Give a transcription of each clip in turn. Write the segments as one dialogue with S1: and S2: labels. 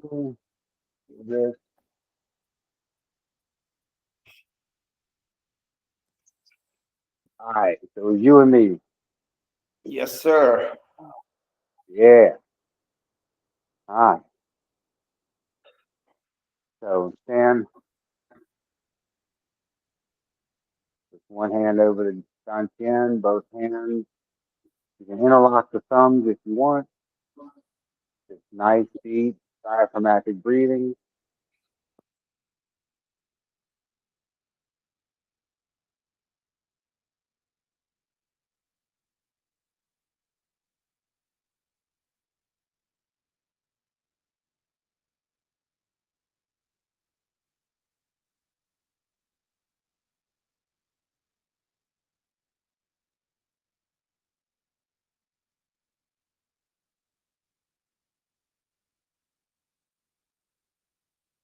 S1: do this. All right, so it's you and me.
S2: Yes, sir.
S1: Yeah. All right. So stand with one hand over the front chin, both hands. You can interlock the thumbs if you want. Just nice, deep, diaphragmatic breathing.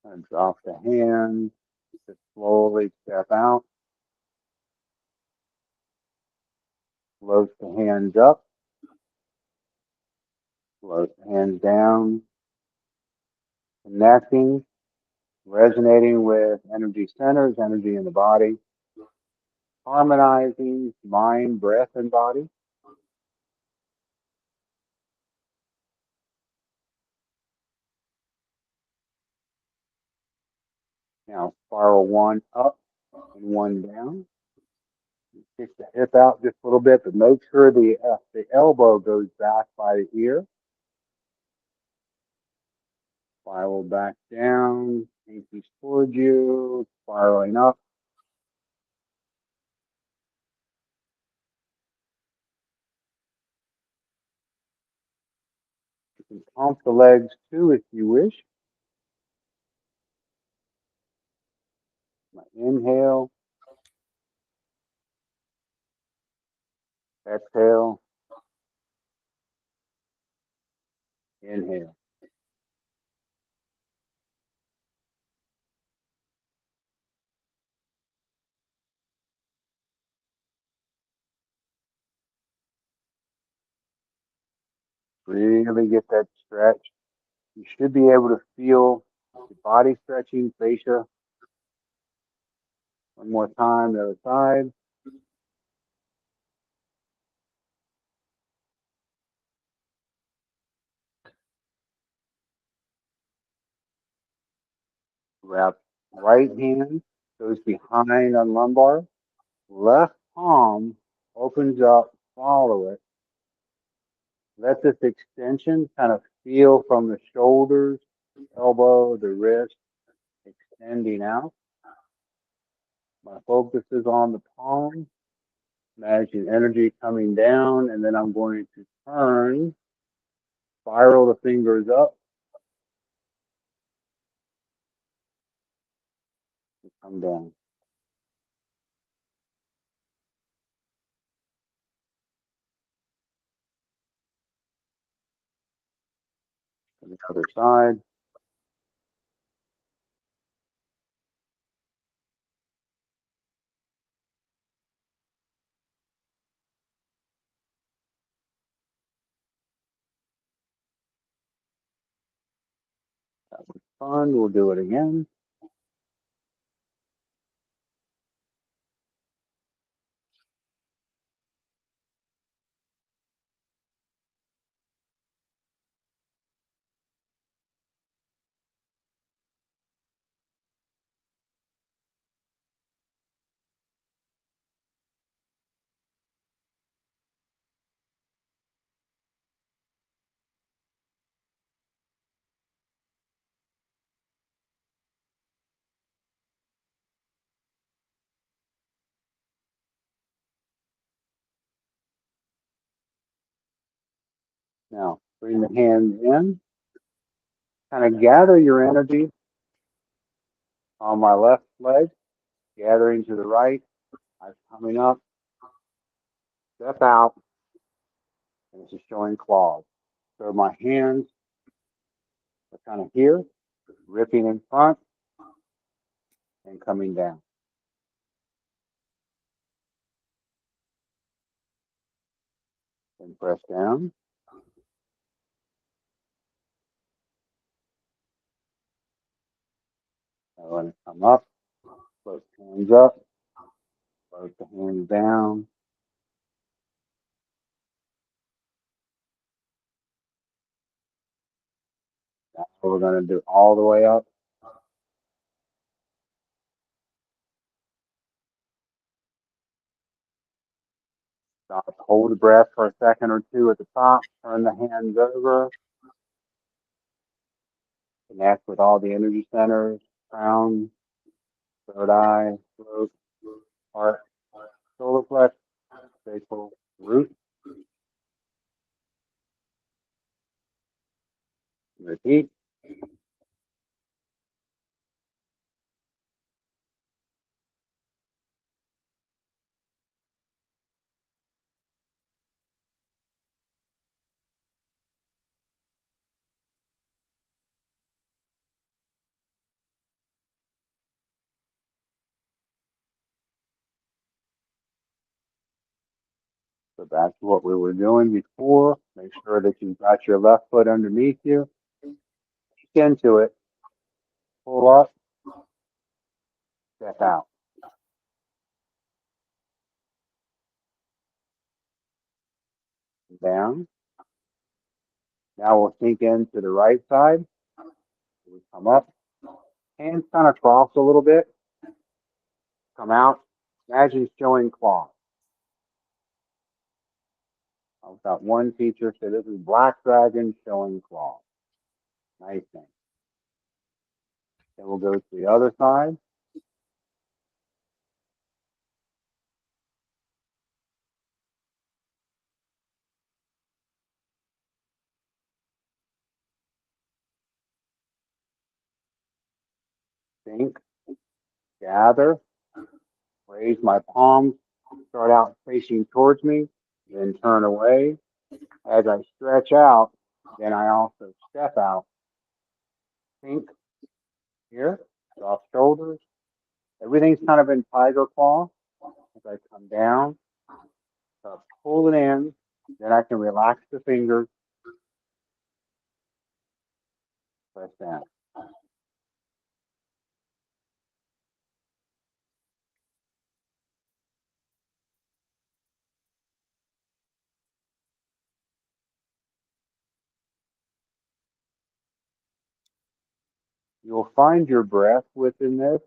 S1: And drop the hands. Just slowly step out. Float the hands up. Float the hands down. Connecting, resonating with energy centers, energy in the body. Harmonizing mind, breath, and body. Now spiral one up and one down. Kick the hip out just a little bit, but make sure the elbow goes back by the ear. Spiral back down, pinkies towards you, spiraling up. You can pump the legs too if you wish. Inhale, exhale, inhale. Really get that stretch. You should be able to feel your body stretching, fascia. One more time, the other side. Wrap right hand goes behind on lumbar. Left palm opens up, follow it. Let this extension kind of feel from the shoulders, elbow, the wrist, extending out. My focus is on the palm. Imagine energy coming down, and then I'm going to turn, spiral the fingers up, and come down. To the other side. That was fun. We'll do it again. Now, bring the hands in. Kind of gather your energy on my left leg, gathering to the right. I'm coming up, step out, and this is showing claws. So my hands are kind of here, ripping in front and coming down. And press down. I want to come up, float the hands up, float the hands down. That's what we're going to do all the way up. Stop, hold the breath for a second or two at the top, turn the hands over, connect with all the energy centers, crown, third eye, throat, heart, solar plexus, sacral root. Repeat. So back to what we were doing before. Make sure that you've got your left foot underneath you. Kick into it. Pull up. Step out. Down. Now we'll sink into the right side. We come up. Hands kind of cross a little bit. Come out. Imagine showing claws. I've got one teacher say this is Black Dragon showing claws. Nice thing. Then we'll go to the other side. Sink. Gather. Raise my palms. Start out facing towards me. Then turn away. As I stretch out, then I also step out. Sink here. Drop shoulders. Everything's kind of in tiger claw. As I come down, pull it in. Then I can relax the fingers. Press down. You'll find your breath within this.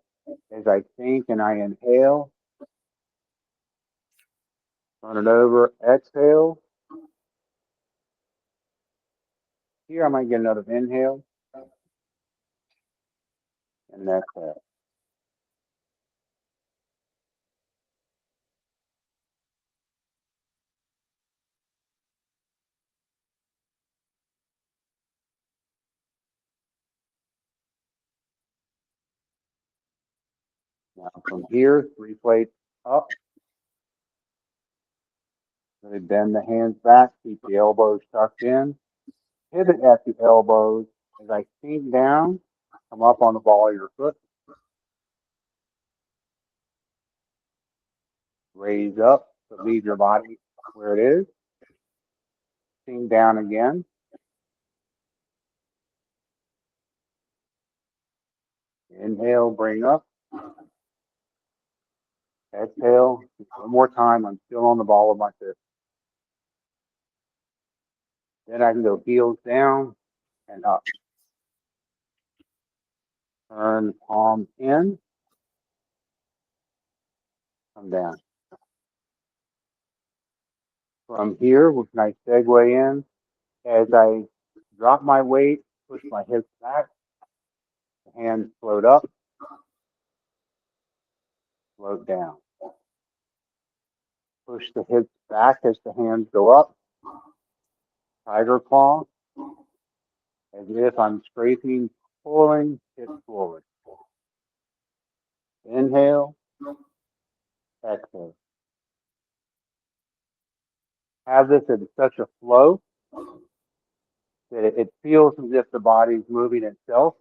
S1: As I think and I inhale, turn it over, exhale. Here I might get another inhale and an exhale. Now from here, 3 plates up. Really bend the hands back, keep the elbows tucked in. Pivot at the elbows as I sink down, come up on the ball of your foot. Raise up, but leave your body where it is. Sink down again. Inhale, bring up. Exhale. One more time. I'm still on the ball of my fist. Then I can go heels down and up. Turn palms in. Come down. From here, what can I segue in? As I drop my weight, push my hips back. The hands float up, float down. Push the hips back as the hands go up. Tiger claw, as if I'm scraping, pulling hips forward. Inhale, exhale. Have this in such a flow that it feels as if the body's moving itself.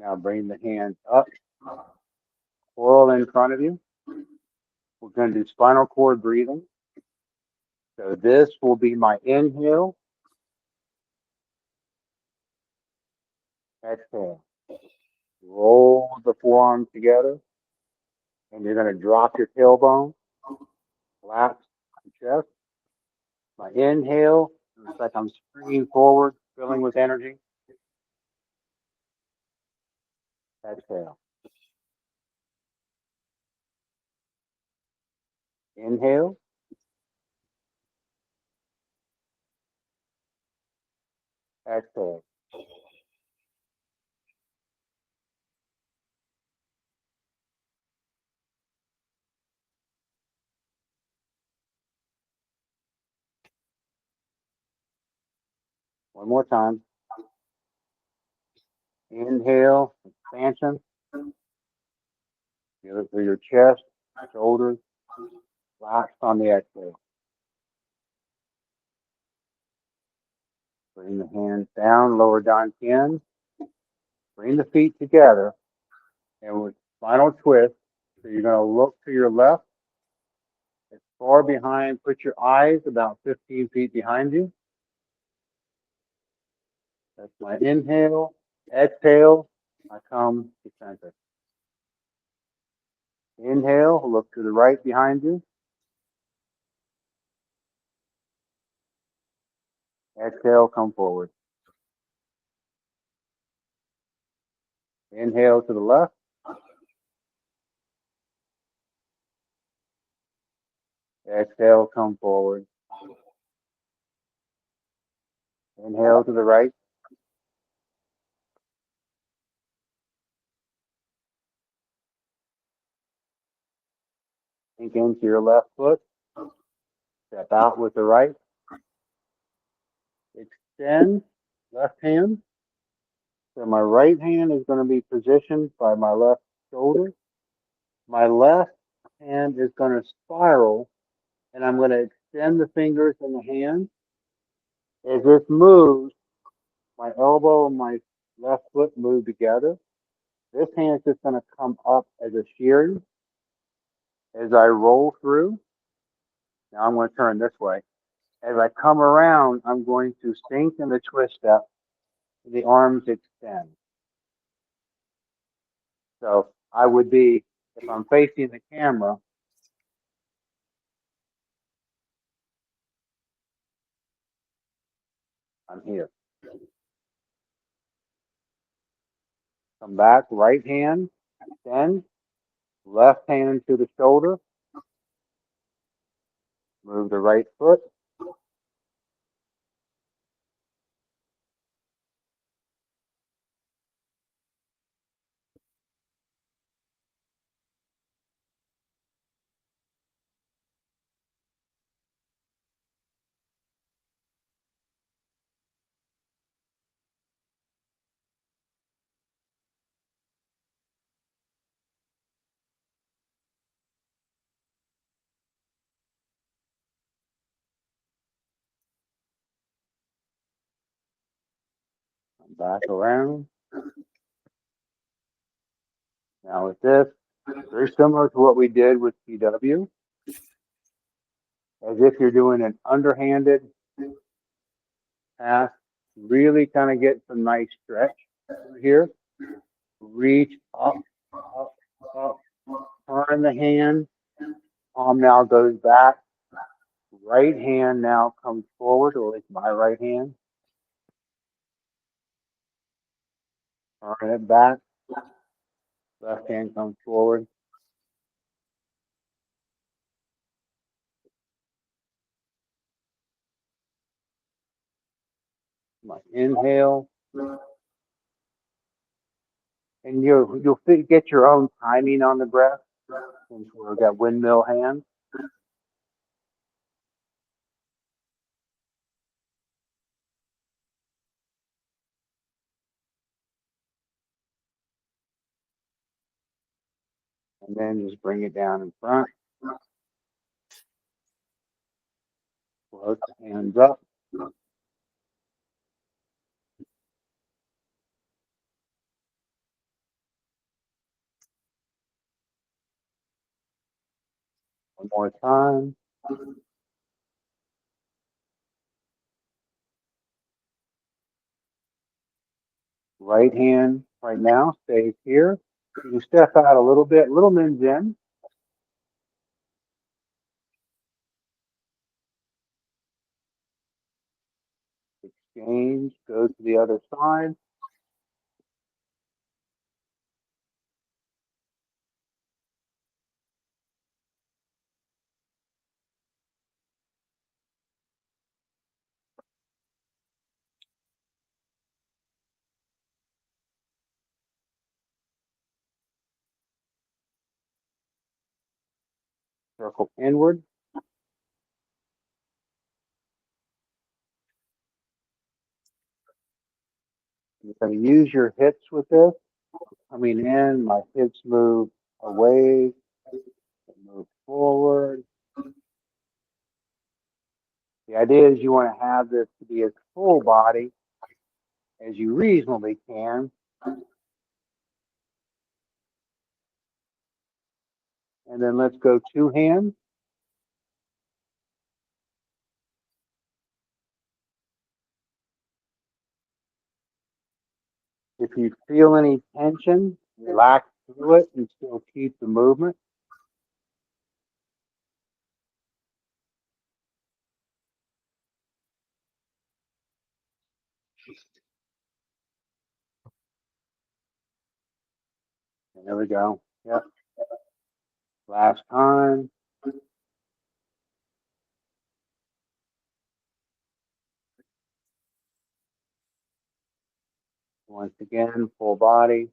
S1: Now bring the hands up, coil in front of you. We're going to do spinal cord breathing. So this will be my inhale, exhale. Roll the forearms together, and you're going to drop your tailbone, collapse your chest. My inhale, it's like I'm springing forward, filling with energy. Exhale. Inhale. Exhale. One more time. Inhale, expansion. Feel it through your chest, shoulders, relax on the exhale. Bring the hands down, lower down chin. Bring the feet together, and with final twist, so you're going to look to your left, as far behind, put your eyes about 15 feet behind you. That's my inhale. Exhale, I come to center. Inhale, look to the right behind you. Exhale, come forward. Inhale to the left. Exhale, come forward. Inhale to the right. Sink into your left foot. Step out with the right. Extend left hand. So my right hand is going to be positioned by my left shoulder. My left hand is going to spiral, and I'm going to extend the fingers and the hand. As this moves, my elbow and my left foot move together. This hand is just going to come up as a shiri as I roll through. Now I'm going to turn this way. As I come around, I'm going to sink in the twist step. The arms extend. So I would be, if I'm facing the camera, I'm here. Come back, right hand, extend, left hand to the shoulder, move the right foot, come back around. Now with this, very similar to what we did with PW, as if you're doing an underhanded pass, really kind of get some nice stretch here. Reach up, up, up, turn the hand, palm now goes back, right hand now comes forward, or it's my right hand. Turn it back, left hand comes forward. My inhale. And you'll get your own timing on the breath, since we've got windmill hands. And then just bring it down in front. Float the hands up. more time. Right hand right now stays here. You can step out a little bit, little men's in. Exchange, go to the other side. Circle inward. You're going to use your hips with this. Coming in, my hips move away, move forward. The idea is you want to have this to be as full body as you reasonably can. And then let's go two hands. If you feel any tension, relax through it and still keep the movement. And there we go. Yep. Last time. Once again, full body.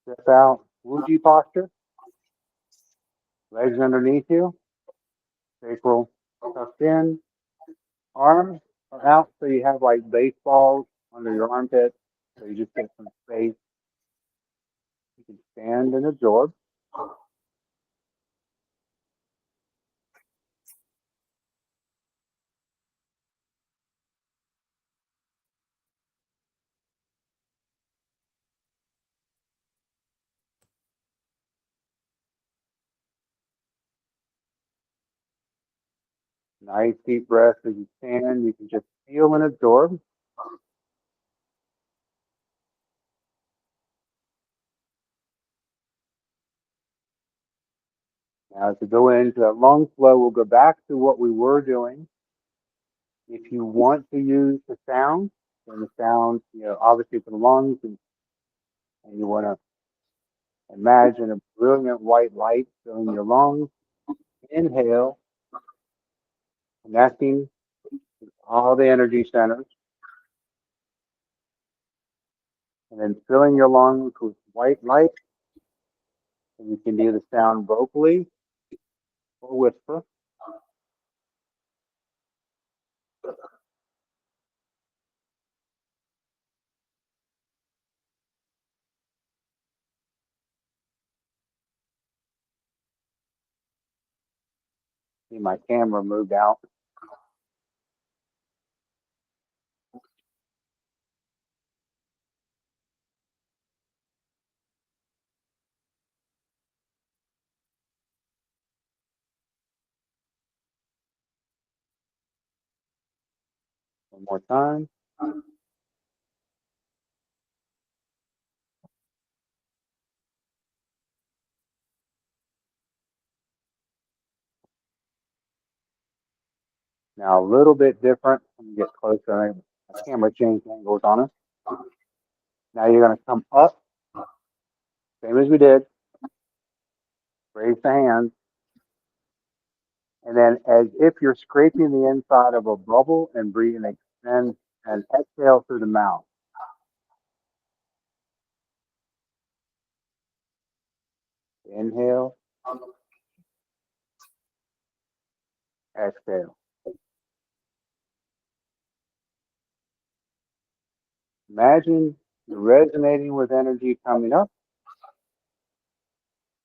S1: Step out. Wuji posture. Legs underneath you. Sacral tucked in. Arms are out so you have like baseballs under your armpits. So you just get some space. You can stand and absorb. Nice deep breath as you stand. You can just feel and absorb. Now, as we go into that lung flow, we'll go back to what we were doing. If you want to use the sound, then the sound, obviously for the lungs, and you want to imagine a brilliant white light filling your lungs. Inhale, connecting to all the energy centers, and then filling your lungs with white light. And you can do the sound vocally or whisper. See, my camera moved out. One more time. Now a little bit different. Let me get closer. My camera changed angles on us. Now you're going to come up, same as we did. Raise the hands. And then as if you're scraping the inside of a bubble and breathing, extend and exhale through the mouth. Inhale. exhale. Imagine you're resonating with energy coming up,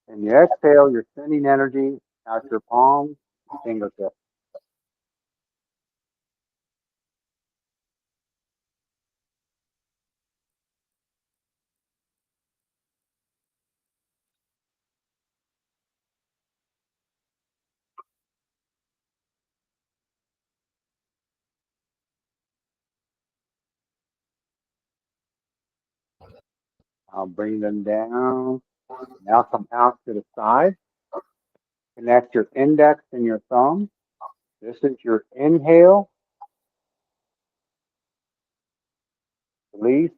S1: and you exhale, you're sending energy out your palms and fingertips. I'll bring them down. Now come out to the side. Connect your index and your thumb. This is your inhale. Release,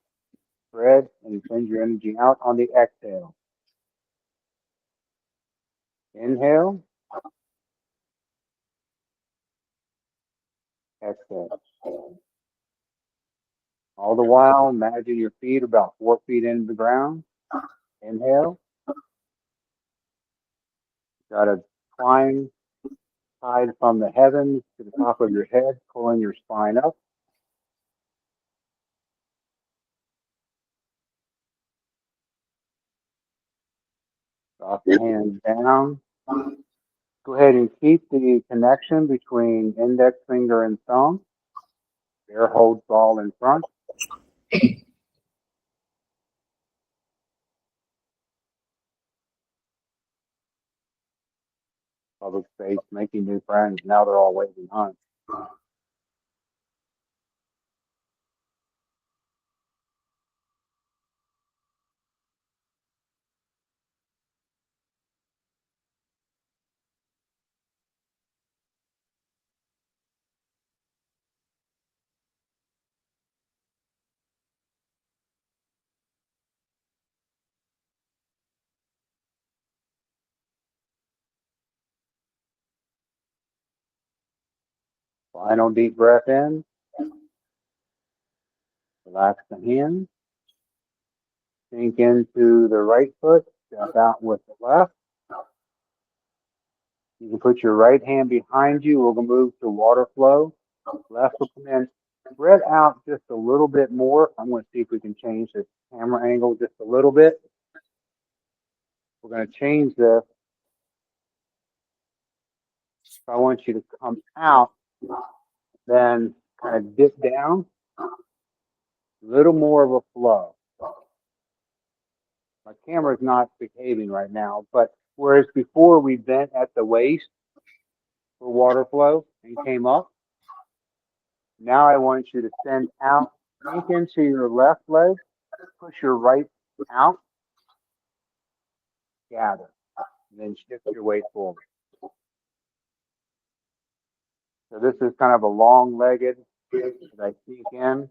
S1: spread, and send your energy out on the exhale. Inhale, exhale. All the while, imagine your feet about 4 feet into the ground. Inhale. Got a twine tied from the heavens to the top of your head, pulling your spine up. Drop the hands down. Go ahead and keep the connection between index finger and thumb. Bear holds ball in front. Public space, making new friends. Now they're all waving on. Final deep breath in. Relax the hands. Sink into the right foot. Step out with the left. You can put your right hand behind you. We'll move to water flow. Left will come in. Spread out just a little bit more. I'm going to see if we can change the camera angle just a little bit. We're going to change this. I want you to come out, then kind of dip down. A little more of a flow. My camera's not behaving right now, but whereas before we bent at the waist for water flow and came up, now I want you to send out, sink into your left leg, push your right out, gather, and then shift your weight forward. So this is kind of a long-legged as I sink in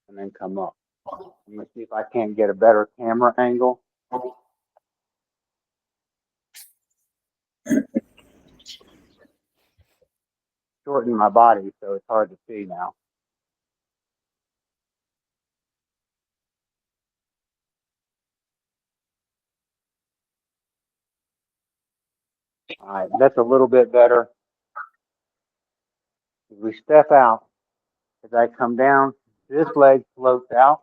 S1: and then come up. I'm going to see if I can't get a better camera angle. Shorten my body, so it's hard to see now. All right, that's a little bit better. As we step out, as I come down, this leg floats out.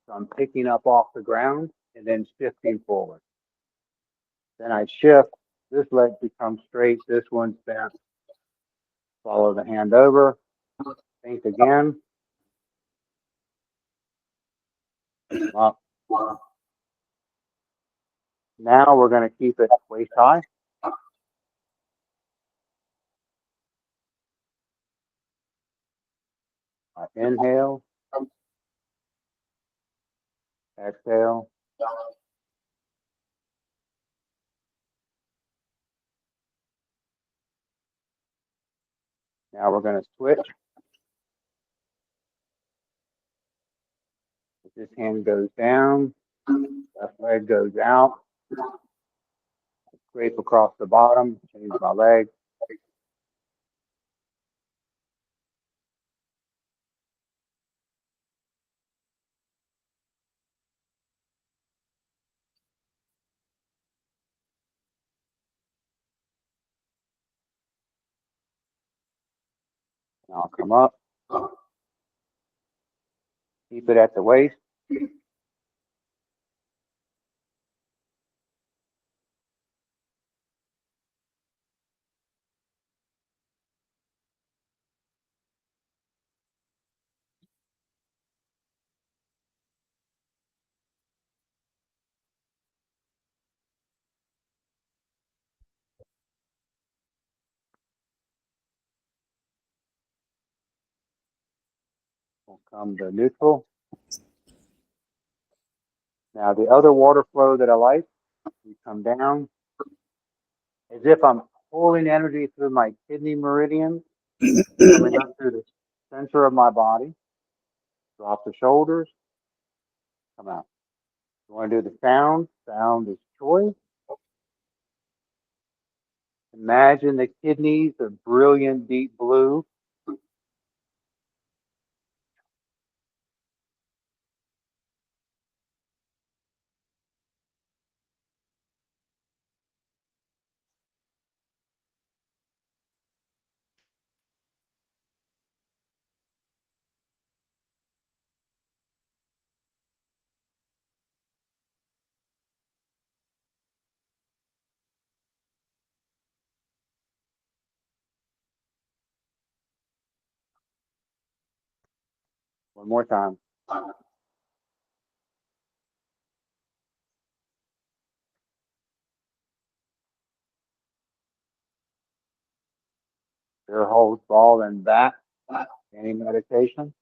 S1: So I'm picking up off the ground and then shifting forward. Then I shift. This leg becomes straight. This one's bent. Follow the hand over. Think again. Up. Now we're going to keep it waist high. Inhale. Exhale. Now we're going to switch. This hand goes down. Left leg goes out. Scrape across the bottom. Change my leg. Now come up, keep it at the waist. We'll come to neutral. Now the other water flow that I like, we come down as if I'm pulling energy through my kidney meridian, coming up through the center of my body. Drop the shoulders, come out. You want to do the sound? Sound is choice. Imagine the kidneys are brilliant deep blue. One more time. Air holds ball and bat. Any meditation?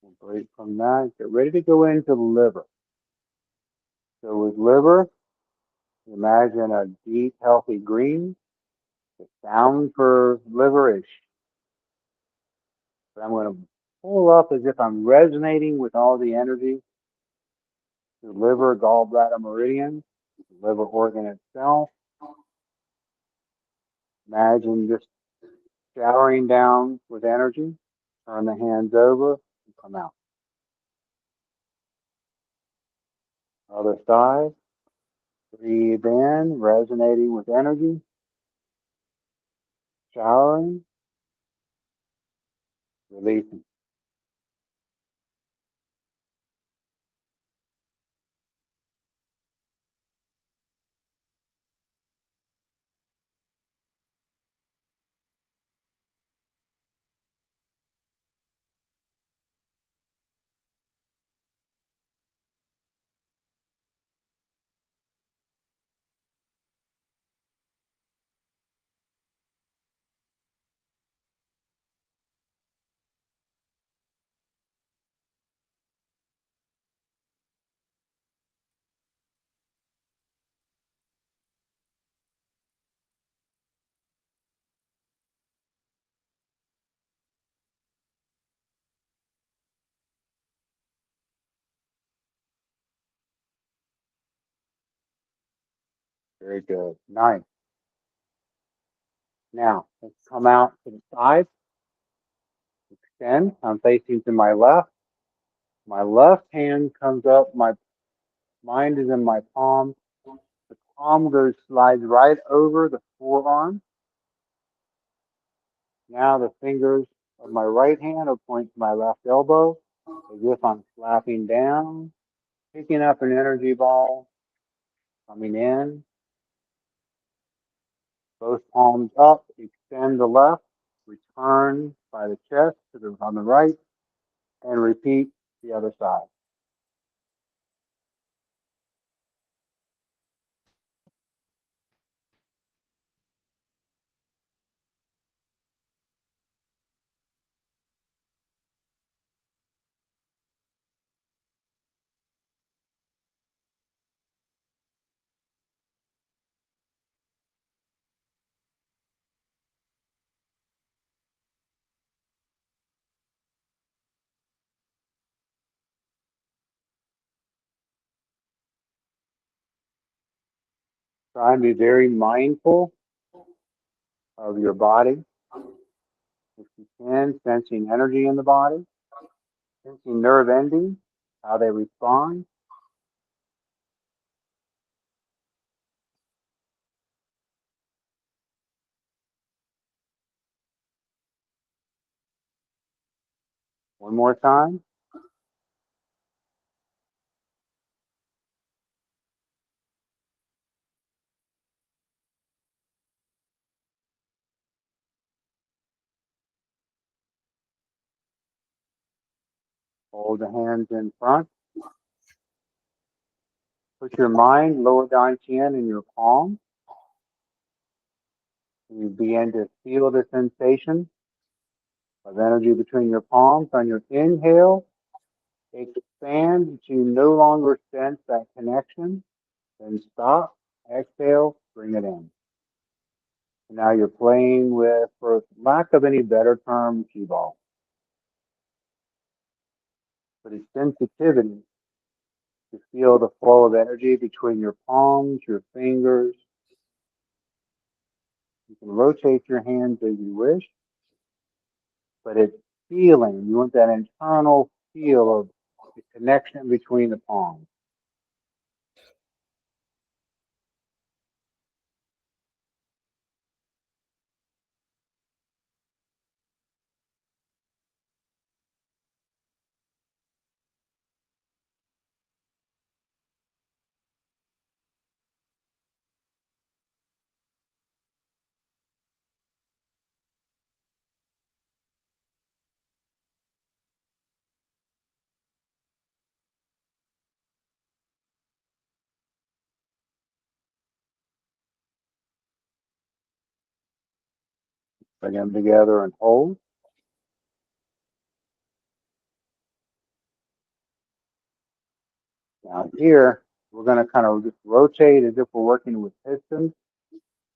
S1: We'll break from that. Get ready to go into the liver. So with liver, imagine a deep, healthy green. The sound for liver is, but I'm going to pull up as if I'm resonating with all the energy. The liver, gallbladder, meridian, the liver organ itself. Imagine just showering down with energy. Turn the hands over and come out. Other side. Breathe in, resonating with energy. Showering, releasing. Very good. Nice. Now, let's come out to the side. Extend. I'm facing to my left. My left hand comes up. My mind is in my palm. The palm slides right over the forearm. Now the fingers of my right hand will point to my left elbow as if I'm slapping down, picking up an energy ball, coming in. Both palms up, extend the left, return by the chest to the on the right, and repeat the other side. Try and be very mindful of your body. If you can, sensing energy in the body, sensing nerve endings, how they respond. One more time. Hold the hands in front. Put your mind, lower down chin in your palm. You begin to feel the sensation of energy between your palms. On your inhale, expand to no longer sense that connection. Then stop, exhale, bring it in. And now you're playing with, for lack of any better term, Qigong. But it's sensitivity to feel the flow of energy between your palms, your fingers. You can rotate your hands as you wish, but it's feeling. You want that internal feel of the connection between the palms. Bring them together and hold. Now here, we're going to kind of just rotate as if we're working with pistons.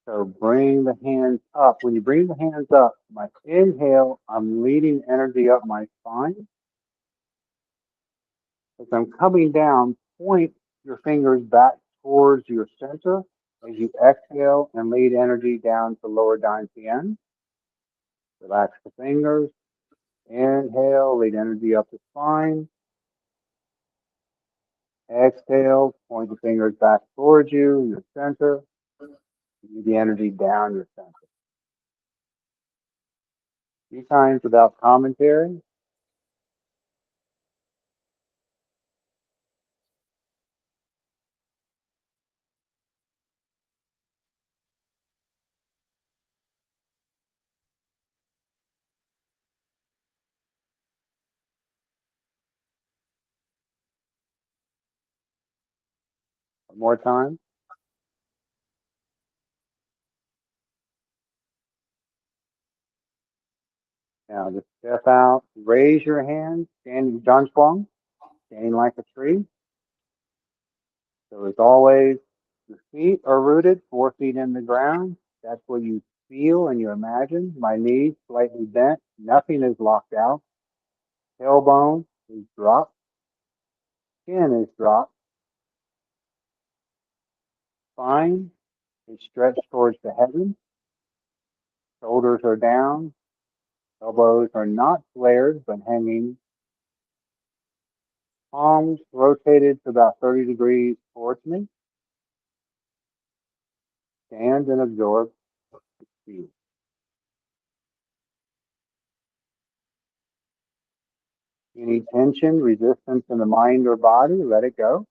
S1: So bring the hands up. When you bring the hands up, my inhale, I'm leading energy up my spine. As I'm coming down, point your fingers back towards your center as you exhale and lead energy down to lower down Tien. Relax the fingers. Inhale, lead energy up the spine. Exhale, point the fingers back towards you, your center. Lead the energy down your center. 3 times without commentary. One more time. Now just step out, raise your hands, standing Zhanshuang, standing like a tree. So as always, your feet are rooted, 4 feet in the ground. That's what you feel and you imagine. My knees slightly bent. Nothing is locked out. Tailbone is dropped. Chin is dropped. Spine is stretched towards the heavens. Shoulders are down. Elbows are not flared, but hanging. Palms rotated to about 30 degrees towards me. Stand and absorb the speed. Any tension, resistance in the mind or body, let it go.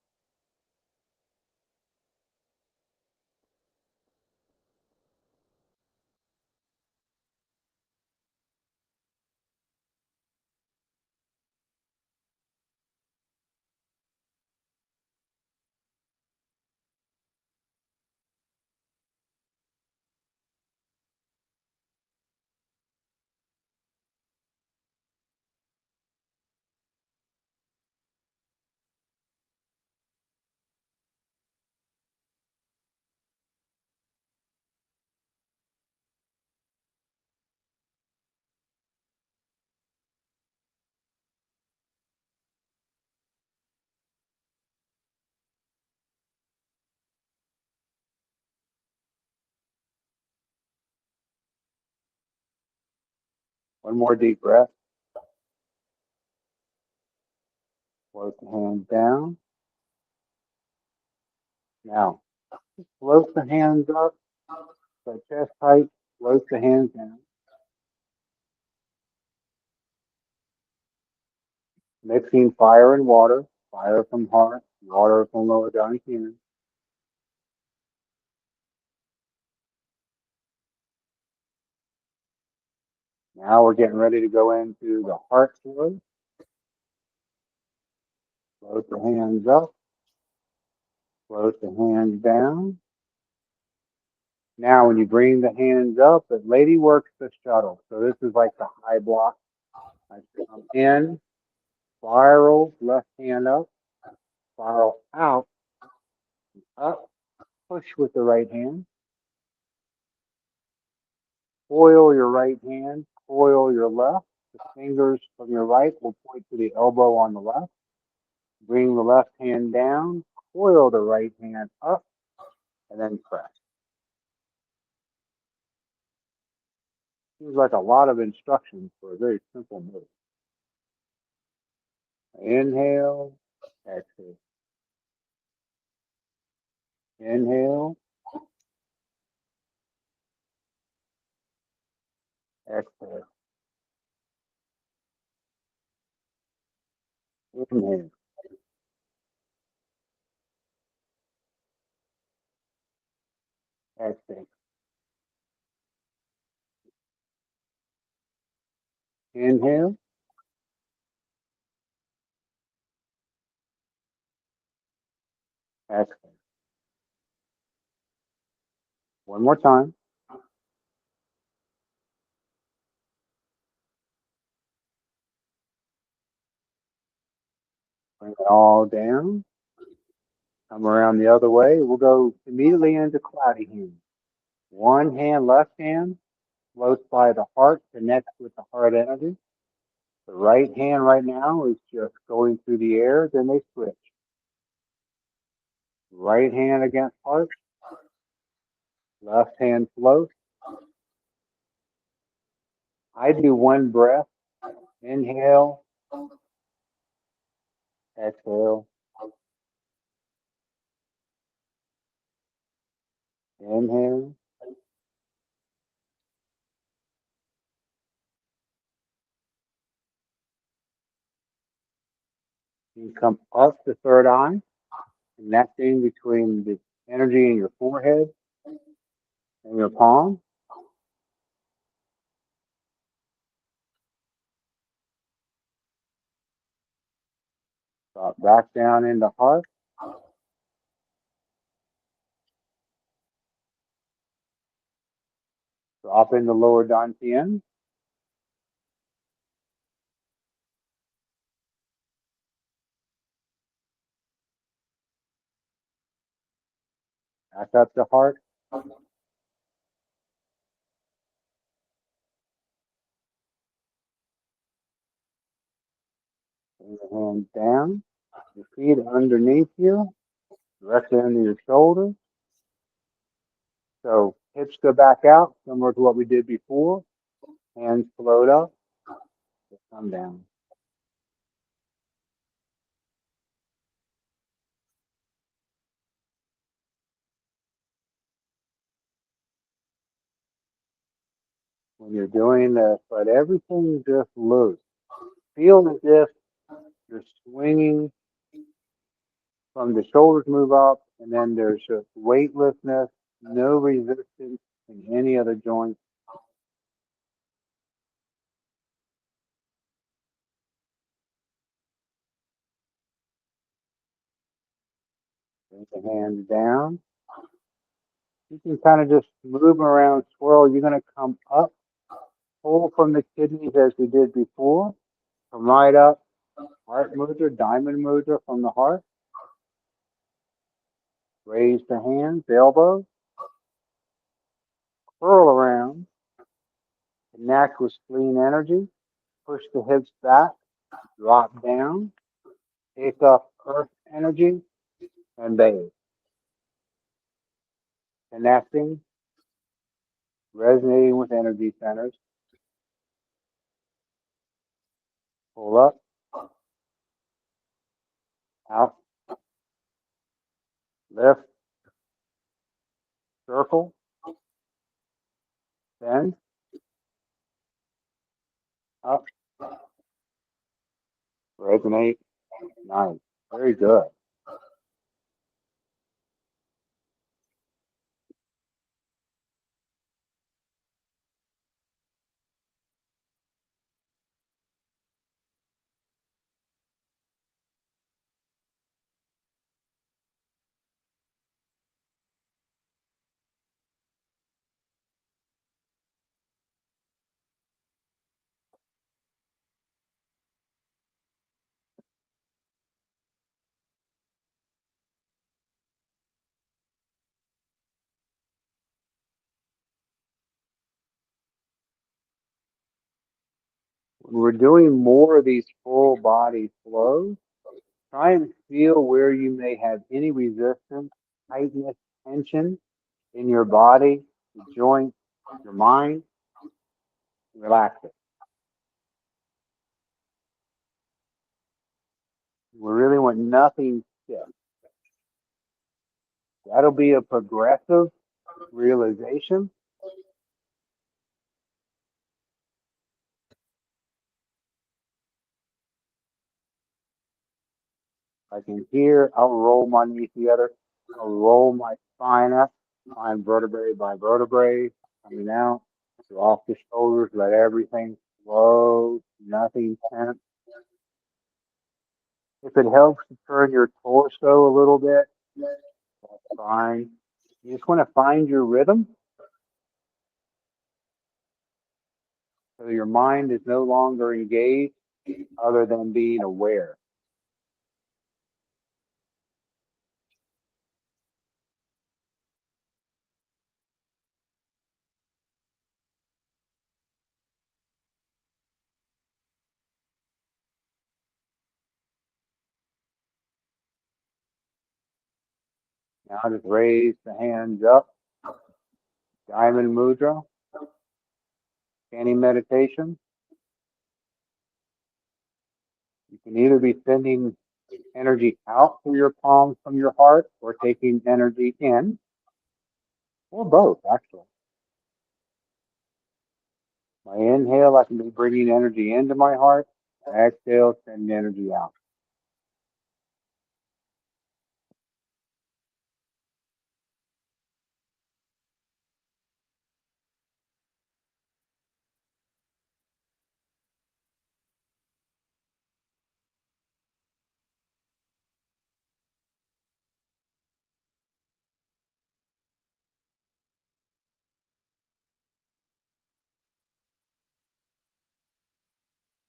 S1: One more deep breath. Float the hands down. Now, float the hands up. So chest height. Float the hands down. Mixing fire and water. Fire from heart. Water from lower down here. Now we're getting ready to go into the heart flow. Float the hands up. Float the hands down. Now, when you bring the hands up, the lady works the shuttle. So this is like the high block. I come in, spiral, left hand up, spiral out, up, push with the right hand, coil your right hand, coil your left. The fingers from your right will point to the elbow on the left. Bring the left hand down, coil the right hand up, and then press. Seems like a lot of instructions for a very simple move. Inhale, exhale. Inhale, exhale. Inhale, exhale. Inhale, exhale. One more time. Bring it all down. Come around the other way. We'll go immediately into cloudy hand. One hand, left hand, floats by the heart, connects with the heart energy. The right hand right now is just going through the air, then they switch. Right hand against heart, left hand floats. I do one breath. Inhale, exhale, inhale, you come up the third eye, connecting between the energy in your forehead and your palm. Drop back down into heart. Drop into lower dantian. Back up to heart. Bring the hands down. Your feet underneath you. Directly under your shoulders. So hips go back out, similar to what we did before. Hands float up. Come down. When you're doing this, let everything just loose. Feel as if you're swinging from the shoulders move up, and then there's just weightlessness, no resistance in any of the joints. Bring the hands down. You can kind of just move around, swirl. You're going to come up, pull from the kidneys as we did before. Come right up, heart mudra, diamond mudra from the heart. Raise the hands, elbows. Curl around. Connect with spleen energy. Push the hips back. Drop down. Take up earth energy and bathe. Connecting, resonating with energy centers. Pull up, out, lift, circle, bend, up, resonate. Nice. Very good. When we're doing more of these full body flows, try and feel where you may have any resistance, tightness, tension in your body, your joints, your mind. Relax it. We really want nothing stiff. That'll be a progressive realization. I can hear, I'll roll my knees together. I'll roll my spine up, spine vertebrae by vertebrae, coming out. So off the shoulders, let everything flow, nothing tense. If it helps to turn your torso a little bit, that's fine. You just want to find your rhythm so your mind is no longer engaged other than being aware. Now just raise the hands up, diamond mudra, standing meditation. You can either be sending energy out through your palms from your heart or taking energy in, or both, actually. My inhale, I can be bringing energy into my heart. My exhale, send energy out.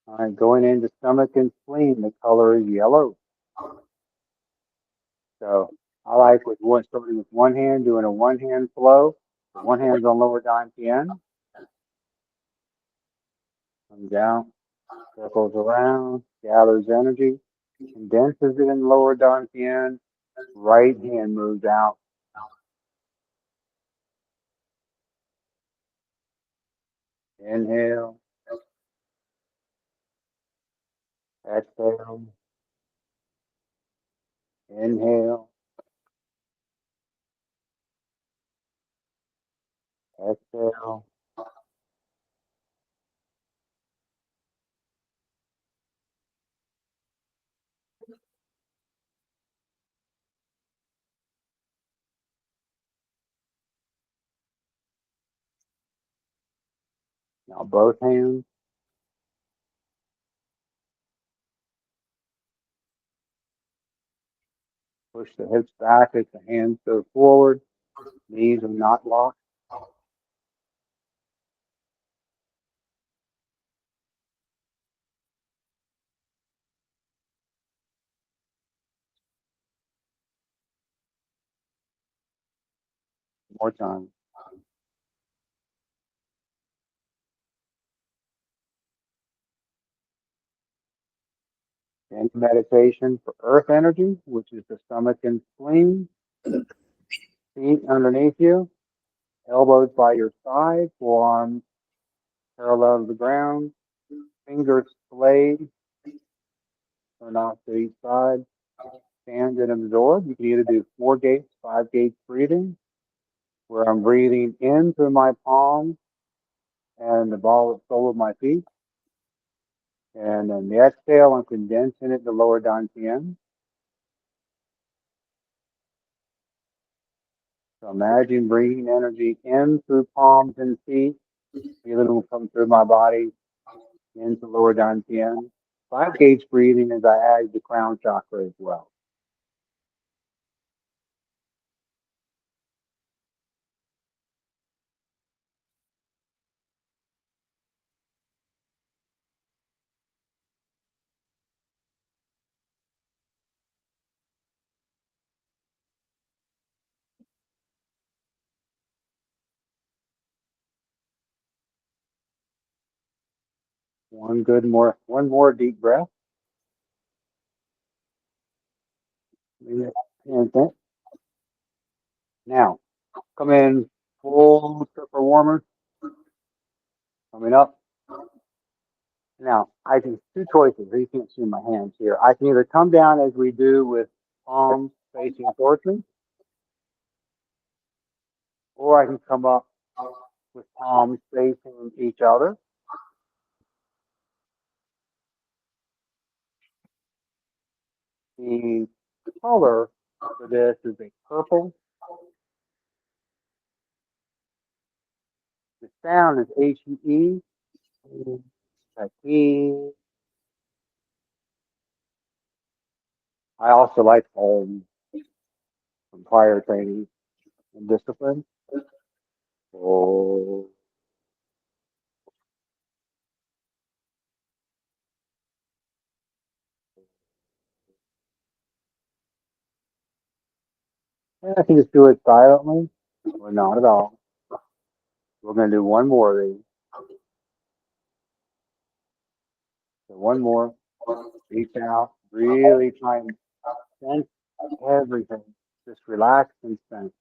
S1: All right, going into stomach and spleen, the color is yellow. So I like with one, starting with one hand, doing a one hand flow. So one hand's on lower dantian. Comes down, circles around, gathers energy, condenses it in lower dantian. Right hand moves out. Inhale, exhale, inhale, exhale. Now both hands. Push the hips back as the hands go forward. Knees are not locked. More time. And meditation for earth energy, which is the stomach and spleen. Feet underneath you, elbows by your side, forearms parallel to the ground, fingers splayed, one off to each side. Stand and absorb. You can either do 4 gates, 5 gates breathing, where I'm breathing in through my palms and the sole of my feet. And then the exhale, I'm condensing it to lower dantian. So imagine bringing energy in through palms and feet. Feel it will come through my body into lower dantian. 5 gates breathing as I add the crown chakra as well. One more deep breath. Now, come in full triple warmer, coming up. Now, I can two choices. You can't see my hands here. I can either come down as we do with palms facing towards me, or I can come up with palms facing each other. The color for this is a purple. The sound is H-E-E. Like E. I also like home from prior training and discipline. Oh. And I can just do it silently or not at all. We're going to do one more of these. So one more. Reach out. Really try and sense everything. Just relax and sense.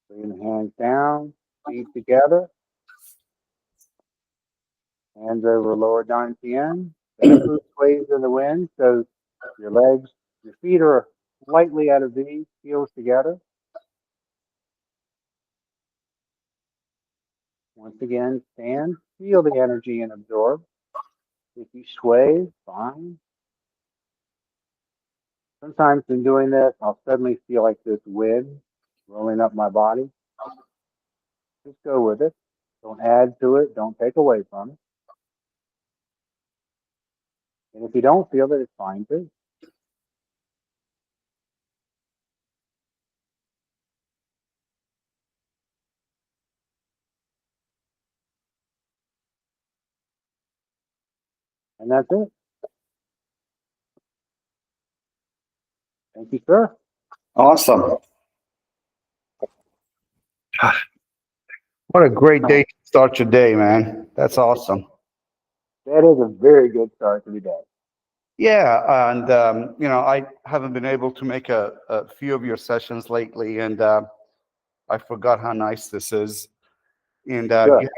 S1: Bring the hands down. Feet together. Hands over lower dantian. That sways in the wind. So your feet are slightly out of V. Heels together. Once again, stand. Feel the energy and absorb. If you sway, fine. Sometimes in doing this, I'll suddenly feel like this wind rolling up my body. Just go with it. Don't add to it. Don't take away from it. And if you don't feel it, it's fine too. And that's it. Thank you, sir.
S2: Awesome. What a great day to start your day, man. That's awesome.
S1: That is a very good start to the day.
S2: Yeah, and I haven't been able to make a few of your sessions lately, and I forgot how nice this is. And
S1: Good.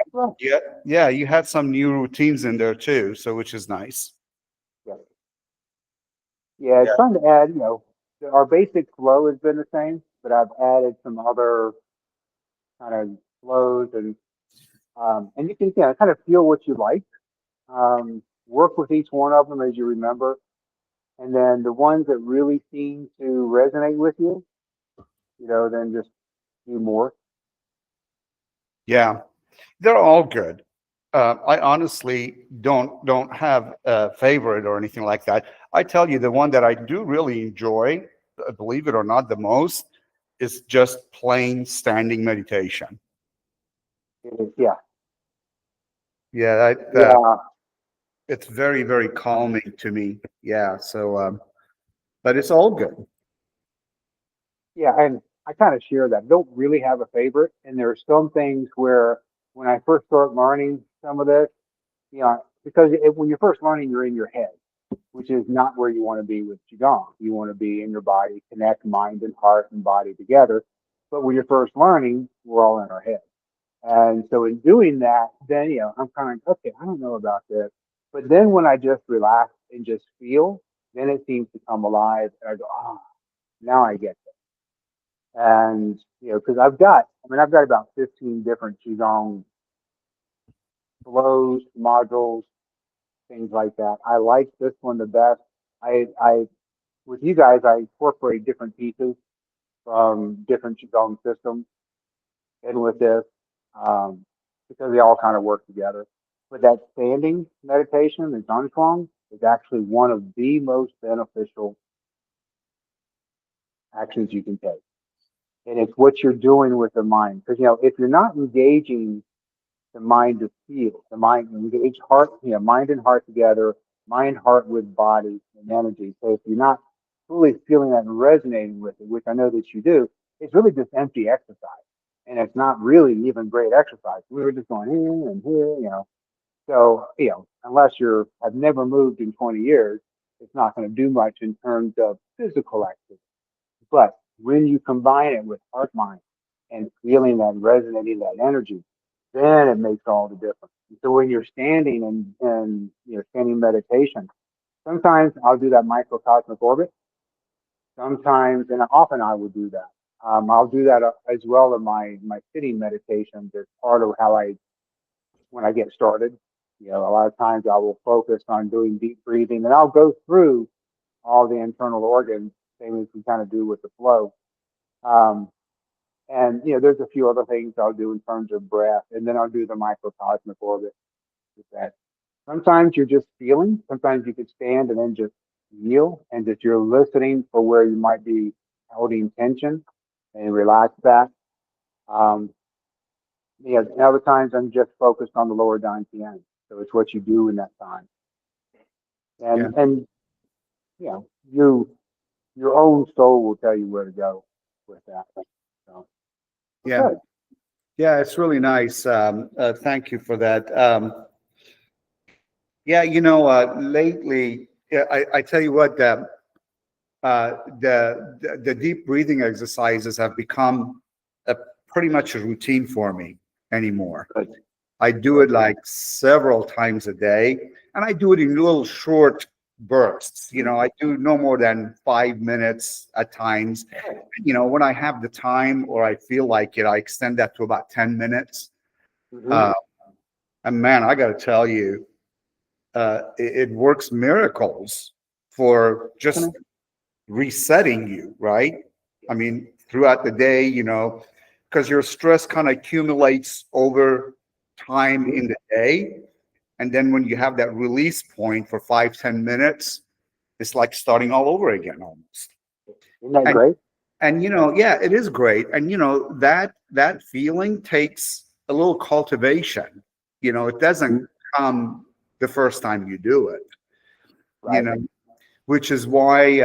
S2: you had some new routines in there too, so which is nice.
S1: Yeah. Yeah, it's
S2: Yeah.
S1: fun to add, our basic flow has been the same, but I've added some other kind of flows and you can kind of feel what you like. Work with each one of them as you remember. And then the ones that really seem to resonate with you, then just do more.
S2: Yeah, they're all good. I honestly don't have a favorite or anything like that. I tell you, the one that I do really enjoy, believe it or not, the most is just plain standing meditation.
S1: It is, yeah.
S2: Yeah,
S1: Yeah.
S2: it's very, very calming to me. Yeah, so but it's all good.
S1: Yeah. And I kind of share that. I don't really have a favorite. And there are some things where when I first start learning some of this, because when you're first learning, you're in your head, which is not where you want to be with Qigong. You want to be in your body, connect mind and heart and body together. But when you're first learning, we're all in our head. And so in doing that, then, I'm kind of, okay, I don't know about this. But then when I just relax and just feel, then it seems to come alive. And I go, oh, now I get it. And, because I've got about 15 different Qigong flows, modules, things like that. I like this one the best. With you guys, I incorporate different pieces from different Qigong systems in with this, um, because they all kind of work together. But that standing meditation, the Zhangchuang, is actually one of the most beneficial actions you can take. And it's what you're doing with the mind. Because, if you're not engaging the mind to feel, the mind engage heart, mind and heart together, mind, heart with body and energy. So if you're not fully feeling that and resonating with it, which I know that you do, it's really just empty exercise. And it's not really even great exercise. We were just going here and here. So, unless have never moved in 20 years, it's not going to do much in terms of physical activity. But when you combine it with heart mind and feeling that resonating that energy, then it makes all the difference. So when you're standing and standing meditation, sometimes I'll do that microcosmic orbit. Sometimes, and often I will do that. I'll do that as well in my sitting meditations as part of how when I get started. A lot of times I will focus on doing deep breathing, and I'll go through all the internal organs, same as we kind of do with the flow. Um, and there's a few other things I'll do in terms of breath, and then I'll do the microcosmic orbit with that. Sometimes you're just feeling. Sometimes you could stand and then just feel, and that you're listening for where you might be holding tension, and relax that. Um, other times I'm just focused on the lower Dantian. So it's what you do in that time,
S2: Yeah.
S1: and you know you your own soul will tell you where to go with that. So
S2: Yeah.
S1: good.
S2: Yeah, it's really nice. Thank you for that. Yeah, lately, yeah, I tell you what, the deep breathing exercises have become a pretty much a routine for me anymore.
S1: Good.
S2: I do it like several times a day, and I do it in little short bursts. I do no more than 5 minutes at times. When I have the time or I feel like it, I extend that to about 10 minutes.
S1: Mm-hmm.
S2: Uh, and man, I got to tell you, it works miracles for just resetting you, right? I mean, throughout the day, because your stress kind of accumulates over time in the day. And then when you have that release point for 5, 10 minutes, it's like starting all over again almost.
S1: Isn't that
S2: And
S1: great?
S2: yeah, it is great. And that feeling takes a little cultivation. It doesn't
S1: Mhm.
S2: come the first time you do it, you
S1: Right.
S2: know, which is why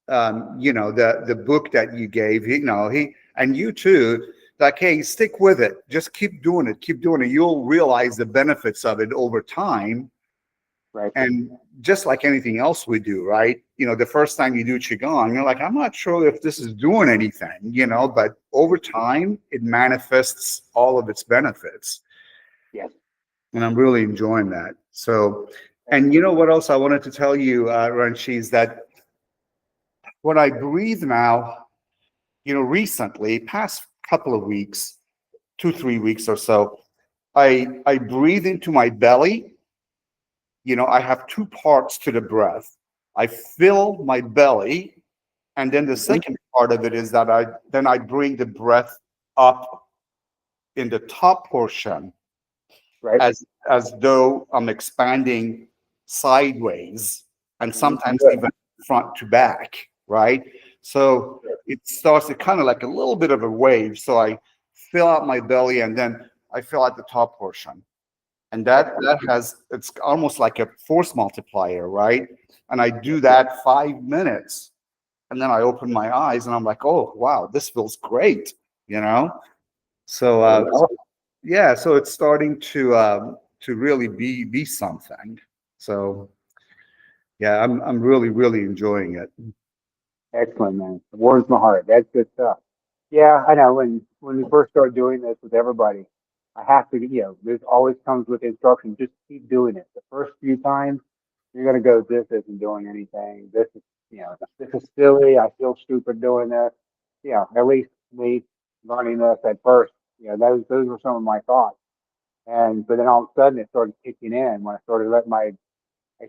S2: the book that you gave, he and you too, like, hey, stick with it, just keep doing it, you'll realize the benefits of it over time.
S1: Right.
S2: And just like anything else we do, right, the first time you do qigong, you're like, I'm not sure if this is doing anything, but over time it manifests all of its benefits.
S1: Yes.
S2: And I'm really enjoying that. So, and
S1: Excellent.
S2: what else I wanted to tell you, Ranchi, is that when I breathe now, recently, past couple of weeks, 2, 3 weeks or so, I breathe into my belly. I have two parts to the breath. I fill my belly, and then the
S1: Mm-hmm.
S2: second part of it is that I bring the breath up in the top portion,
S1: Right.
S2: as though I'm expanding sideways, and sometimes
S1: Good.
S2: even front to back, right? So it starts to kind of like a little bit of a wave. So I fill out my belly, and then I fill out the top portion. And
S1: Excellent.
S2: it's almost like a force multiplier, right? And I do that 5 minutes, and then I open my eyes and I'm like, oh wow, this feels great, you know? So
S1: There you go.
S2: yeah, so it's starting to really be something. So yeah, I'm really, really enjoying it.
S1: Excellent, man. It warms my heart. That's good stuff. Yeah, I know. When we first started doing this with everybody, I have to, there's always comes with instruction. Just keep doing it. The first few times, you're going to go, this isn't doing anything. This is silly. I feel stupid doing this. At least me learning this at first, those were some of my thoughts. But then all of a sudden it started kicking in when I started I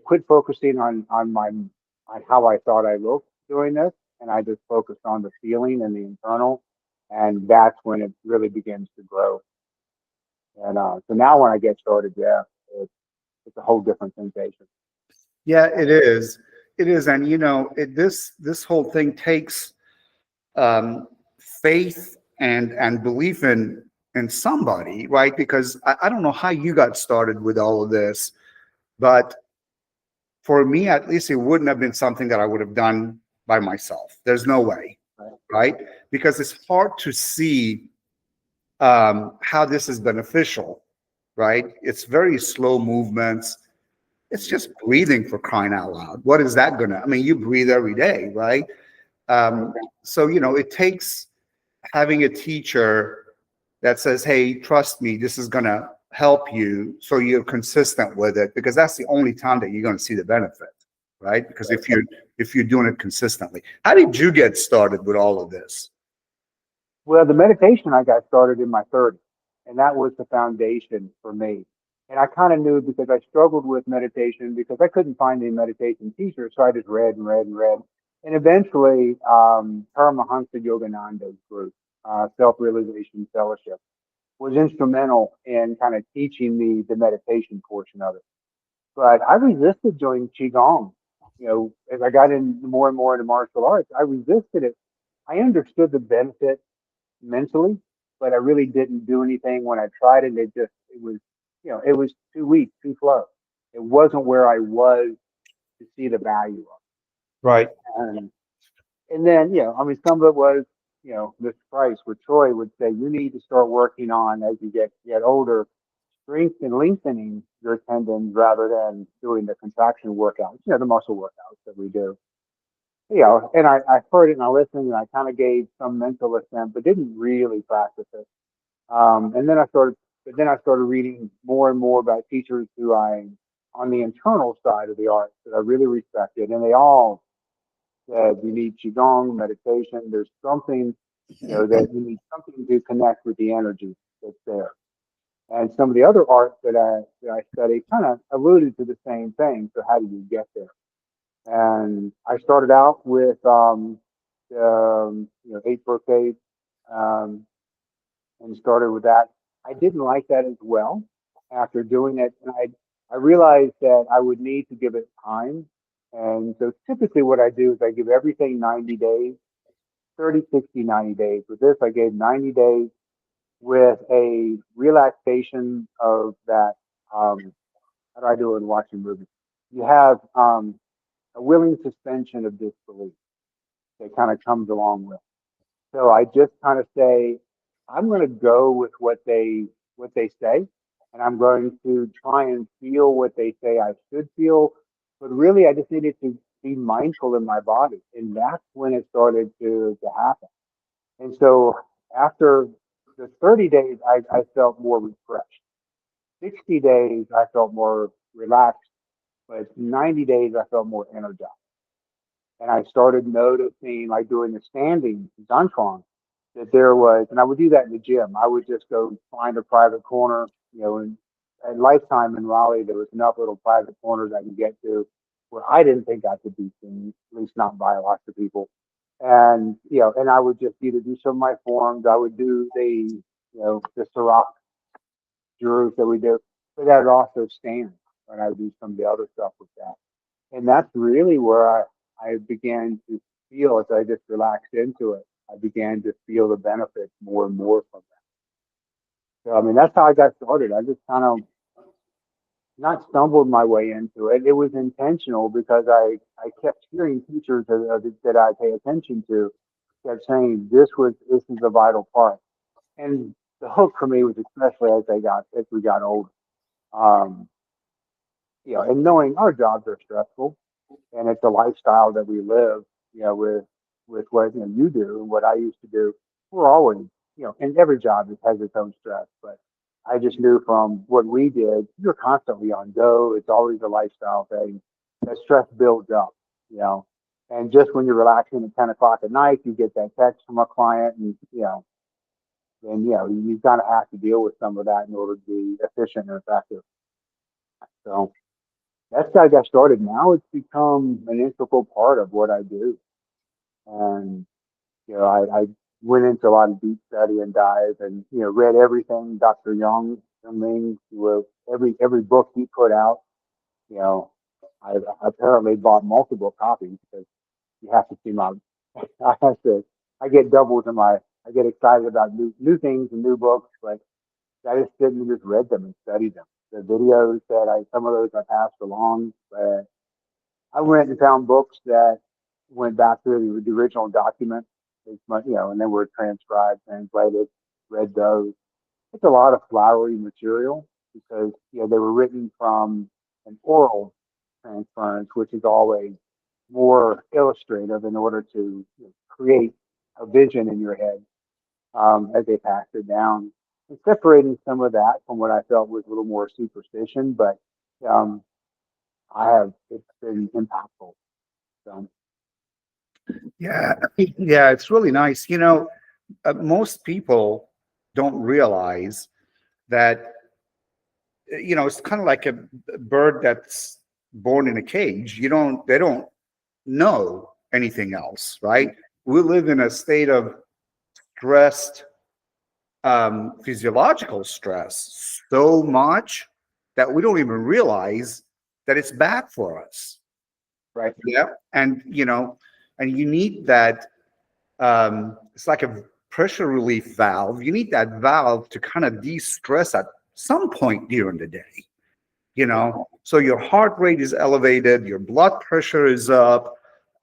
S1: quit focusing on how I thought I looked doing this. And I just focused on the feeling and the internal. And that's when it really begins to grow. And so now when I get started, yeah, it's, it's a whole different sensation.
S2: Yeah, it is. It is, and this whole thing takes um, faith and belief in somebody, right? Because I don't know how you got started with all of this, but for me, at least, it wouldn't have been something that I would have done by myself. There's no way,
S1: Right.
S2: right? Because it's hard to see how this is beneficial, right? It's very slow movements. It's just breathing, for crying out loud. What is that gonna? I mean, you breathe every day, right?
S1: Right.
S2: So it takes having a teacher that says, "Hey, trust me, this is gonna help you," so you're consistent with it, because that's the only time that you're gonna see the benefit, right? Because if you're doing it consistently. How did you get started with all of this?
S1: Well, the meditation I got started in my 30s, and that was the foundation for me. And I kind of knew because I struggled with meditation because I couldn't find any meditation teachers, so I just read and read and read. And eventually, Paramahansa Yogananda's group, Self Realization Fellowship, was instrumental in kind of teaching me the meditation portion of it. But I resisted doing Qigong. As I got in more and more into martial arts, I resisted it. I understood the benefit mentally, but I really didn't do anything when I tried it. It was too weak, too slow. It wasn't where I was to see the value of
S2: Right.
S1: it. And then, I mean, some of it was, Miss Price with Troy would say, you need to start working on as you get older, strength and lengthening your tendons rather than doing the contraction workouts, the muscle workouts that we do. And I heard it and I listened and I kind of gave some mental assent, but didn't really practice it. But then I started reading more and more about teachers on the internal side of the art that I really respected, and they all said you need qigong meditation. There's something, that you need something to connect with the energy that's there. And some of the other art that I studied kind of alluded to the same thing. So how do you get there? And I started out with eight brocade, um, and started with that. I didn't like that as well after doing it, and I realized that I would need to give it time. And so typically what I do is I give everything 90 days, 30, 60, 90 days. With this, I gave 90 days with a relaxation of that. Um, how do I do it in watching movies? You have a willing suspension of disbelief that kind of comes along with. So I just kind of say, I'm going to go with what they say, and I'm going to try and feel what they say I should feel. But really, I just needed to be mindful in my body, and that's when it started to happen. And so after the 30 days, I felt more refreshed. 60 days, I felt more relaxed, but 90 days, I felt more energized. And I started noticing, like during the standing Zanchuan, that there was, and I would do that in the gym. I would just go find a private corner, and at Lifetime in Raleigh, there was enough little private corners I could get to where I didn't think I could be seen, at least not by lots of people. And I would just either do some of my forms, I would do the Sirach jurors that we do, but that would also stand, and I would do some of the other stuff with that. And that's really where I began to feel as I just relaxed into it. I began to feel the benefits more and more from that. So, I mean, that's how I got started. I just kind of not stumbled my way into it. It was intentional because I kept hearing teachers that I pay attention to kept saying this is a vital part. And the hook for me was especially as we got older. Um, and knowing our jobs are stressful and it's a lifestyle that we live, with what you do and what I used to do. We're always, and every job has its own stress, but I just knew from what we did, you're constantly on go. It's always a lifestyle thing. That stress builds up, you know. And just when you're relaxing at 10 o'clock at night, you get that text from a client, and then you kind of have to deal with some of that in order to be efficient and effective. So that's how I got started. Now it's become an integral part of what I do, and I went into a lot of deep study and dive, and read everything Dr. Young wrote, every book he put out. You know, I apparently bought multiple copies because you have to see my. I have to. I get doubles in my. I get excited about new things and new books, but I just didn't just read them and studied them. The videos that some of those I passed along, but I went and found books that went back to the original document, and then were transcribed, translated, read those. It's a lot of flowery material because they were written from an oral transference, which is always more illustrative in order to create a vision in your head as they passed it down, and separating some of that from what I felt was a little more superstition, but um, it's been impactful. So,
S2: Yeah, yeah, it's really nice. Most people don't realize that, it's kind of like a bird that's born in a cage. They don't know anything else, right? We live in a state of stressed, physiological stress so much that we don't even realize that it's bad for us.
S1: right,
S2: Yeah. And you need that. It's like a pressure relief valve. You need that valve to kind of de-stress at some point during the day, so your heart rate is elevated, your blood pressure is up,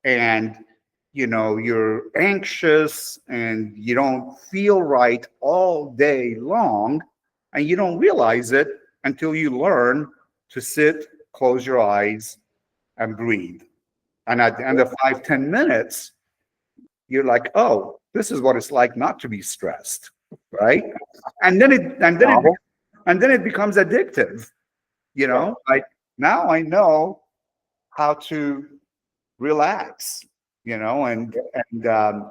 S2: and you're anxious and you don't feel right all day long, and you don't realize it until you learn to sit, close your eyes, and breathe. And at the end of 5-10 minutes, you're like, oh, this is what it's like not to be stressed, right? And then it and then it
S1: novel,
S2: and then it becomes addictive.
S1: yeah,
S2: Like, now I know how to relax, and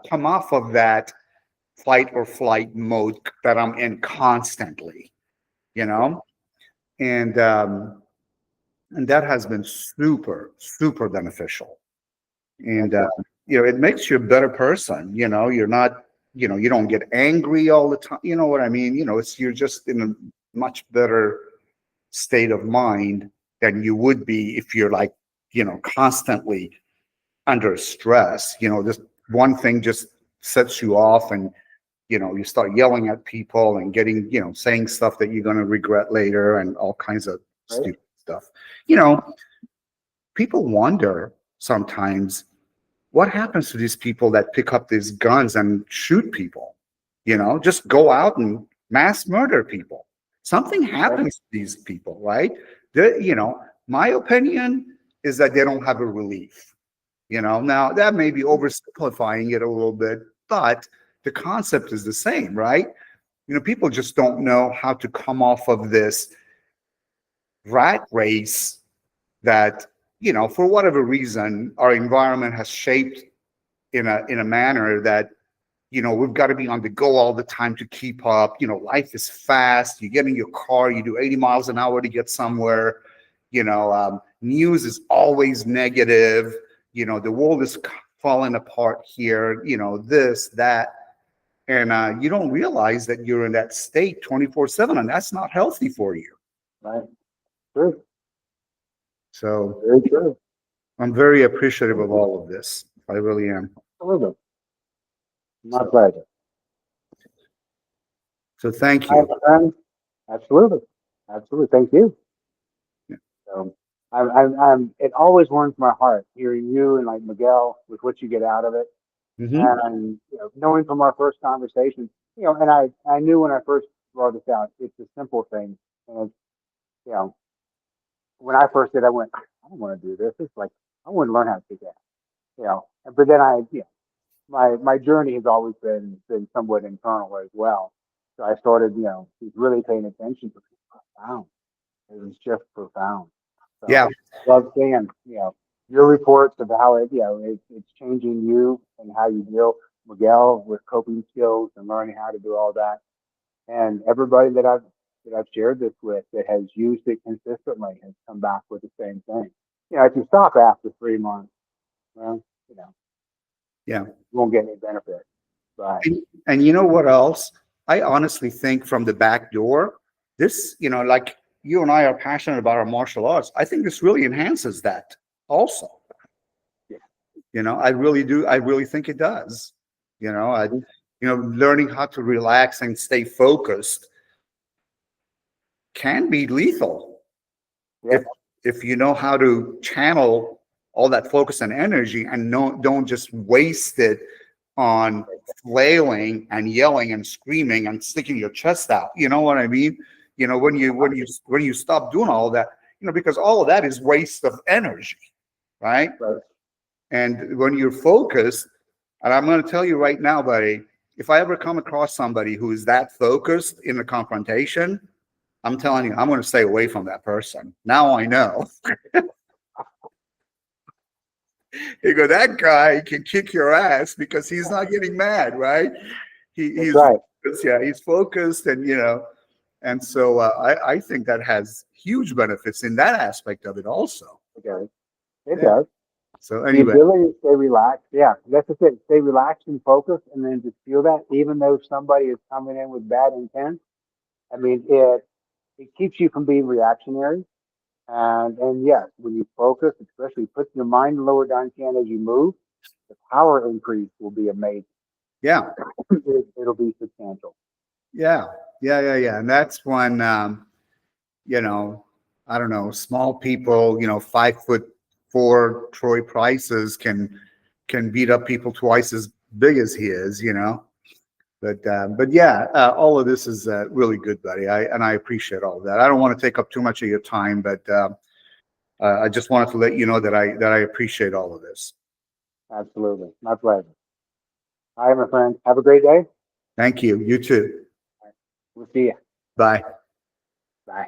S2: come off of that fight or flight mode that I'm in constantly, you know, and um, and that has been super, super beneficial. And
S1: excellent,
S2: it makes you a better person. You're not, you don't get angry all the time. You know what I mean? You're just in a much better state of mind than you would be if you're like, constantly under stress. This one thing just sets you off, and you start yelling at people and getting, saying stuff that you're going to regret later, and all kinds of
S1: right,
S2: stupid stuff. you know People wonder sometimes what happens to these people that pick up these guns and shoot people, just go out and mass murder people. Something
S1: right,
S2: happens to these people, right? My opinion is that they don't have a relief. Now that may be oversimplifying it a little bit, but the concept is the same, right? People just don't know how to come off of this rat race that, for whatever reason, our environment has shaped in a manner that, we've got to be on the go all the time to keep up. Life is fast. You get in your car, you do 80 miles an hour to get somewhere. News is always negative. The world is falling apart here. This, that, and you don't realize that you're in that state 24/7, and that's not healthy for you.
S1: right, true,
S2: So
S1: very true.
S2: I'm very appreciative of all of this. I really am.
S1: Absolutely. My
S2: So,
S1: pleasure.
S2: so thank
S1: All right,
S2: you.
S1: my friend. Absolutely. Absolutely. Thank you.
S2: Yeah.
S1: So it always warms my heart hearing you and like Miguel with what you get out of it.
S2: Hmm.
S1: And, knowing from our first conversation, and I knew when I first wrote this out, it's a simple thing. And, you know, when I first did, I went, I don't want to do this. It's like, I want to learn how to do that, but then my journey has always been somewhat internal as well. So I started, just really paying attention to it. Profound. It was just profound. So
S2: Yeah.
S1: I love seeing, your reports of how it's changing you and how you deal, Miguel, with coping skills and learning how to do all that. And everybody that I've shared this with that has used it consistently has come back with the same thing. If you stop after 3 months, well,
S2: Yeah.
S1: you won't get any benefit. But
S2: And you know what else? I honestly think from the back door, this, like you and I are passionate about our martial arts. I think this really enhances that also.
S1: yeah,
S2: I really do. I really think it does. Learning how to relax and stay focused can be lethal
S1: yeah,
S2: if you know how to channel all that focus and energy and don't just waste it on flailing and yelling and screaming and sticking your chest out. You know what I mean? When you stop doing all that, because all of that is waste of energy, right?
S1: right.
S2: And when you're focused, and I'm going to tell you right now, buddy, if I ever come across somebody who is that focused in a confrontation, I'm telling you, I'm going to stay away from that person. Now I know. You go, that guy can kick your ass because he's not getting mad, right?
S1: That's
S2: He's
S1: right.
S2: yeah, he's focused, and so I think that has huge benefits in that aspect of it also.
S1: Okay. It
S2: Yeah.
S1: does.
S2: So
S1: The
S2: anyway,
S1: ability to stay relaxed. Yeah, that's the thing. Stay relaxed and focused, and then just feel that, even though somebody is coming in with bad intent. I mean, it keeps you from being reactionary. And yes, when you focus, especially put your mind lower down can as you move, the power increase will be amazing.
S2: yeah,
S1: It'll be substantial.
S2: yeah, yeah, and that's when you know, I don't know, small people, 5'4" Troy Prices can beat up people twice as big as he is. But yeah, all of this is really good, buddy. I appreciate all of that. I don't want to take up too much of your time, but I just wanted to let you know that I appreciate all of this.
S1: Absolutely. My pleasure. All right, my friend. Have a great day.
S2: Thank you. You too.
S1: We'll see you.
S2: Bye.
S1: Bye.